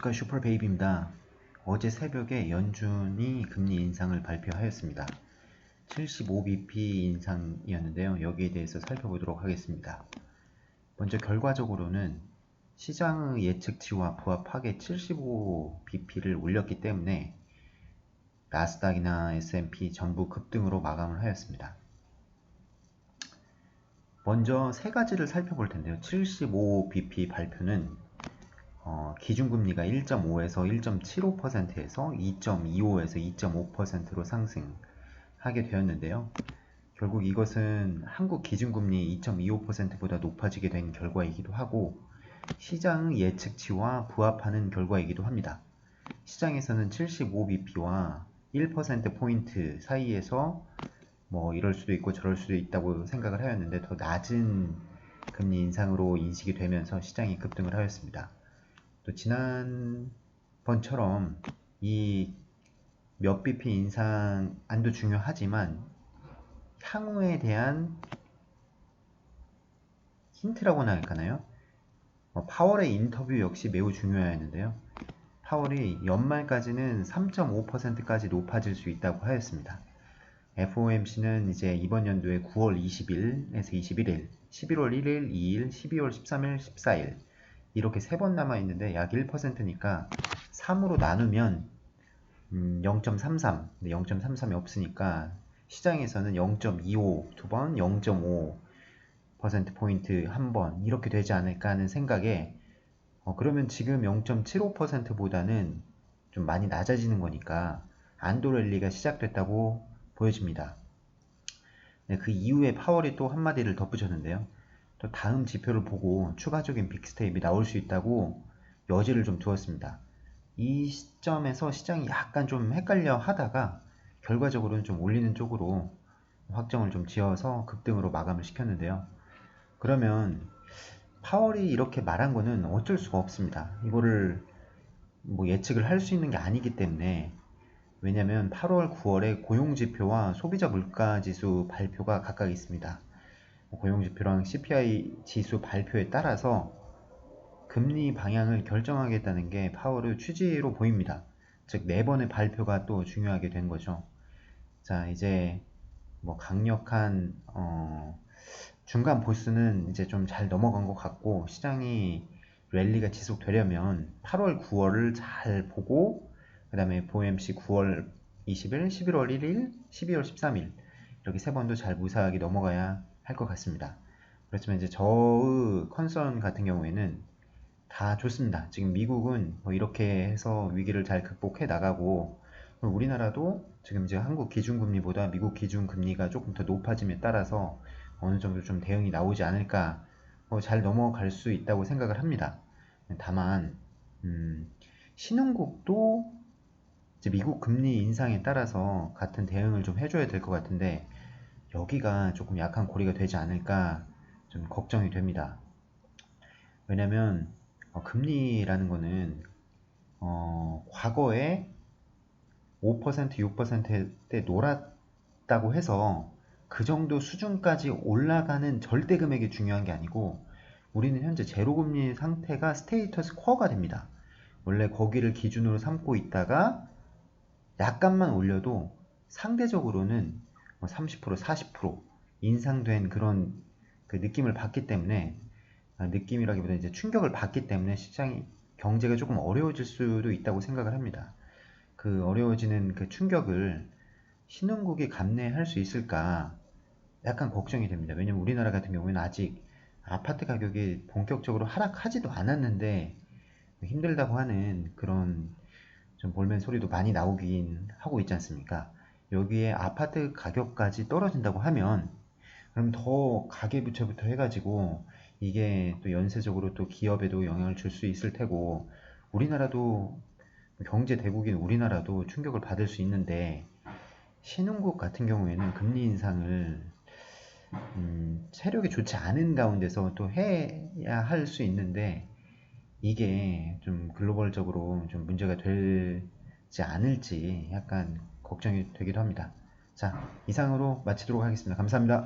안녕하십니까, 슈퍼베이비입니다. 어제 새벽에 연준이 금리 인상을 발표하였습니다. 75bp 인상이었는데요. 여기에 대해서 살펴보도록 하겠습니다. 먼저 결과적으로는 시장의 예측치와 부합하게 75bp를 올렸기 때문에 나스닥이나 S&P 전부 급등으로 마감을 하였습니다. 먼저 세 가지를 살펴볼 텐데요. 75bp 발표는 기준금리가 1.5에서 1.75%에서 2.25에서 2.5%로 상승하게 되었는데요. 결국 이것은 한국 기준금리 2.25%보다 높아지게 된 결과이기도 하고 시장의 예측치와 부합하는 결과이기도 합니다. 시장에서는 75bp와 1%포인트 사이에서 뭐 이럴 수도 있고 저럴 수도 있다고 생각을 하였는데 더 낮은 금리 인상으로 인식이 되면서 시장이 급등을 하였습니다. 또 지난번처럼 이 몇 bp 인상 안도 중요하지만 향후에 대한 힌트라고나 할까나요? 파월의 인터뷰 역시 매우 중요했는데요. 파월이 연말까지는 3.5%까지 높아질 수 있다고 하였습니다. FOMC는 이제 이번 연도에 9월 20일에서 21일, 11월 1일, 2일, 12월 13일, 14일 이렇게 3번 남아있는데 약 1%니까 3으로 나누면 0.33, 0.33이 없으니까 시장에서는 0.25 2번, 0.5%포인트 한 번 이렇게 되지 않을까 하는 생각에 그러면 지금 0.75%보다는 좀 많이 낮아지는 거니까 안도 랠리가 시작됐다고 보여집니다. 네, 그 이후에 파월이 또 한마디를 덧붙였는데요. 또 다음 지표를 보고 추가적인 빅스텝이 나올 수 있다고 여지를 좀 두었습니다. 이 시점에서 시장이 약간 좀 헷갈려 하다가 결과적으로는 좀 올리는 쪽으로 확정을 좀 지어서 급등으로 마감을 시켰는데요. 그러면 파월이 이렇게 말한 거는 어쩔 수가 없습니다. 이거를 뭐 예측을 할 수 있는 게 아니기 때문에 왜냐면 8월, 9월에 고용지표와 소비자 물가지수 발표가 각각 있습니다. 고용지표랑 CPI 지수 발표에 따라서 금리 방향을 결정하겠다는 게 파월의 취지로 보입니다. 즉, 4번의 발표가 또 중요하게 된 거죠. 자, 이제 뭐 강력한 중간 보스는 이제 좀 잘 넘어간 것 같고 시장이 랠리가 지속되려면 8월, 9월을 잘 보고 그 다음에 FOMC 9월 20일, 11월 1일, 12월 13일 이렇게 3번도 잘 무사하게 넘어가야 할 것 같습니다. 그렇지만 이제 저의 컨선 같은 경우에는 다 좋습니다. 지금 미국은 뭐 이렇게 해서 위기를 잘 극복해 나가고 우리나라도 지금 이제 한국 기준금리보다 미국 기준금리가 조금 더 높아짐에 따라서 어느 정도 좀 대응이 나오지 않을까 잘 넘어갈 수 있다고 생각을 합니다. 다만 신흥국도 이제 미국 금리 인상에 따라서 같은 대응을 좀 해줘야 될 것 같은데 여기가 조금 약한 고리가 되지 않을까 좀 걱정이 됩니다. 왜냐면 금리라는 거는 과거에 5%, 6%대 놀았다고 해서 그 정도 수준까지 올라가는 절대 금액이 중요한 게 아니고 우리는 현재 제로금리 상태가 스테이터스 쿼가 됩니다. 원래 거기를 기준으로 삼고 있다가 약간만 올려도 상대적으로는 30%, 40% 인상된 그런 그 느낌을 받기 때문에 느낌이라기보다 이제 충격을 받기 때문에 시장이 경제가 조금 어려워질 수도 있다고 생각을 합니다. 그 어려워지는 그 충격을 신흥국이 감내할 수 있을까 약간 걱정이 됩니다. 왜냐면 우리나라 같은 경우에는 아직 아파트 가격이 본격적으로 하락하지도 않았는데 힘들다고 하는 그런 좀 볼멘 소리도 많이 나오긴 하고 있지 않습니까? 여기에 아파트 가격까지 떨어진다고 하면 그럼 더 가계부채부터 해가지고 이게 또 연쇄적으로 또 기업에도 영향을 줄 수 있을 테고 우리나라도 경제 대국인 우리나라도 충격을 받을 수 있는데 신흥국 같은 경우에는 금리 인상을 세력이 좋지 않은 가운데서 또 해야 할 수 있는데 이게 좀 글로벌적으로 좀 문제가 되지 않을지 약간 걱정이 되기도 합니다. 자, 이상으로 마치도록 하겠습니다. 감사합니다.